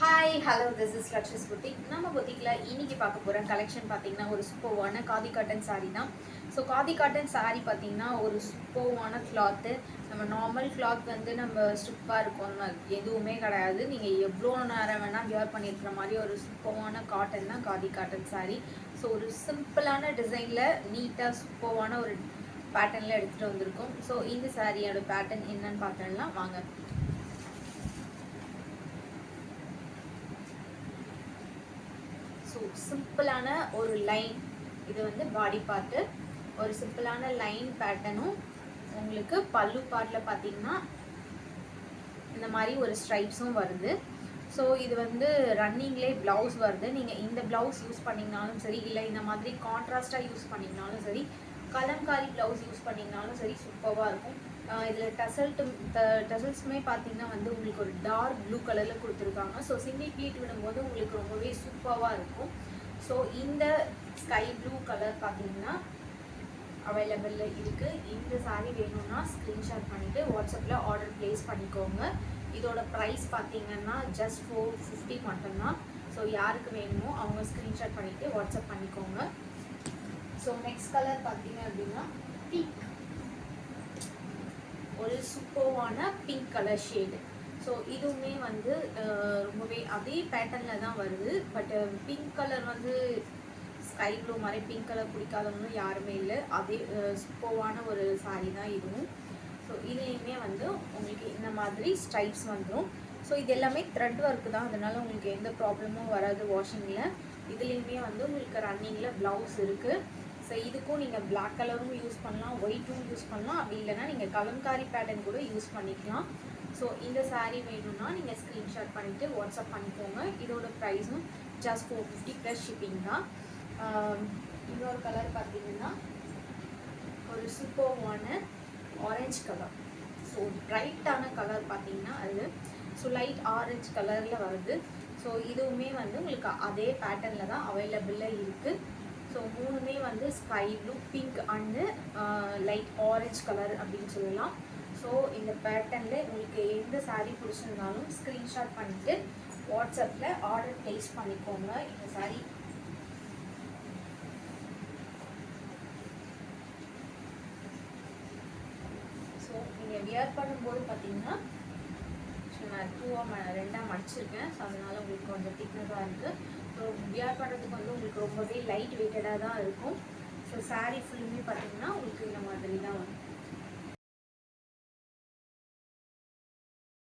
Hi hello this is Lakshas Buddhik. நம்ம புத்திக்கில் இன்னைக்கு பார்க்க போகிற கலெக்ஷன் பார்த்தீங்கன்னா ஒரு சூப்பர்வான காதி காட்டன் சாரீ தான். ஸோ காதி காட்டன் சாரீ பார்த்தீங்கன்னா ஒரு சூப்பர்வான கிளாத்து. நம்ம நார்மல் கிளாத் வந்து நம்ம ஸ்டிப்பாக இருக்கும், எதுவுமே கிடையாது. நீங்கள் எவ்வளோ நேரம் வேணால் வியர் பண்ணியிருக்கிற மாதிரி ஒரு சூப்பர்வான காட்டன் தான் காதி காட்டன் சாரீ. ஸோ ஒரு சிம்பிளான டிசைனில் நீட்டாக சூப்பர்வான ஒரு பேட்டர்னில் எடுத்துகிட்டு வந்திருக்கோம். ஸோ இந்த சாரியோட பேட்டர்ன் என்னன்னு பார்த்தோம்னா வாங்க. ஸோ சிம்பிளான ஒரு லைன், இது வந்து பாடி பார்ட்டு. ஒரு சிம்பிளான லைன் பேட்டர்னும் உங்களுக்கு பல்லு பார்ட்டில் பார்த்தீங்கன்னா இந்த மாதிரி ஒரு ஸ்ட்ரைப்ஸும் வருது. ஸோ இது வந்து ரன்னிங்லேயே ப்ளவுஸ் வருது. நீங்கள் இந்த ப்ளவுஸ் யூஸ் பண்ணிங்கனாலும் சரி, இல்லை இந்த மாதிரி கான்ட்ராஸ்டாக யூஸ் பண்ணிங்கனாலும் சரி, கலம்காரி ப்ளவுஸ் யூஸ் பண்ணிங்கனாலும் சரி சூப்பராக இருக்கும். இதில் டசல்ஸுமே பார்த்தீங்கன்னா வந்து உங்களுக்கு ஒரு டார்க் ப்ளூ கலரில் கொடுத்துருக்காங்க. ஸோ சிங்கிள் ப்ளீட் விடும்போது உங்களுக்கு ரொம்பவே சூப்பராக இருக்கும். ஸோ இந்த ஸ்கை ப்ளூ கலர் பார்த்தீங்கன்னா அவைலபிளில் இருக்குது. இந்த சாரீ வேணும்னா ஸ்க்ரீன்ஷாட் பண்ணிவிட்டு வாட்ஸ்அப்பில் ஆர்டர் ப்ளேஸ் பண்ணிக்கோங்க. இதோட ப்ரைஸ் பார்த்தீங்கன்னா ஜஸ்ட் 450 மட்டும்தான். ஸோ யாருக்கு வேணுமோ அவங்க ஸ்க்ரீன்ஷாட் பண்ணிவிட்டு வாட்ஸ்அப் பண்ணிக்கோங்க. ஸோ நெக்ஸ்ட் கலர் பார்த்தீங்க அப்படின்னா பிங்க், ஒரு சூப்பர்வான பிங்க் கலர் ஷேடு. ஸோ இதுவுமே வந்து ரொம்பவே அதே பேட்டர்னில் தான் வருது. பட் பிங்க் கலர் வந்து ஸ்கை ப்ளூ மாதிரி பிங்க் கலர் பிடிக்காதவங்களும் யாருமே இல்லை. அதே சூப்பர்வான ஒரு சாரீ தான் இதுவும். ஸோ இதுலேயுமே வந்து உங்களுக்கு இந்த மாதிரி ஸ்ட்ரைப்ஸ் வந்துடும். ஸோ இது எல்லாமே த்ரெட் ஒர்க்கு தான், அதனால் உங்களுக்கு எந்த ப்ராப்ளமும் வராது வாஷிங்கில். இதுலேயுமே வந்து உங்களுக்கு ரன்னிங்கில் ப்ளவுஸ் இருக்குது. ஸோ இதுக்கும் நீங்கள் பிளாக் கலரும் யூஸ் பண்ணலாம், ஒயிட்டும் யூஸ் பண்ணலாம். அப்படி இல்லைனா நீங்கள் கலம்காரி பேட்டர்ன் கூட யூஸ் பண்ணிக்கலாம். ஸோ இந்த சாரீ வேணும்னா நீங்கள் ஸ்க்ரீன்ஷாட் பண்ணிவிட்டு வாட்ஸ்அப் பண்ணிக்கோங்க. இதோட ப்ரைஸும் ஜஸ்ட் 450 ப்ளஸ் ஷிப்பிங் தான். இன்னொரு கலர் பார்த்தீங்கன்னா ஒரு சூப்பர்வான ஆரஞ்சு கலர். ஸோ ப்ரைட்டான கலர் பார்த்தீங்கன்னா அது ஸோ லைட் ஆரஞ்சு கலரில் வருது. ஸோ இதுவுமே வந்து உங்களுக்கு அதே பேட்டர்னில் தான் அவைலபிளில் இருக்குது. ஸோ மூணுமே வந்து sky blue, pink and light orange colour அப்படின்னு சொல்லலாம். ஸோ இந்த பேட்டர்னில் உங்களுக்கு எந்த சாரீ பிடிச்சிருந்தாலும் ஸ்க்ரீன்ஷாட் பண்ணிவிட்டு வாட்ஸ்அப்பில் ஆர்டர் ப்ளேஸ் பண்ணிக்கோங்க. இந்த சாரீ ஸோ நீங்கள் வியர் பண்ணும்போது பார்த்தீங்கன்னா நான் 2ஆக மடிச்சிருக்கேன். ஸோ அதனால் உங்களுக்கு கொஞ்சம் திக்னஸாக இருக்குது. ஸோ வியர் பண்ணுறதுக்கு வந்து உங்களுக்கு ரொம்பவே லைட் வெயிட்டடாக தான் இருக்கும். ஸோ சாரீ ஃபுல்லுமே பார்த்தீங்கன்னா உங்களுக்கு இந்த மாதிரி தான் வரும்.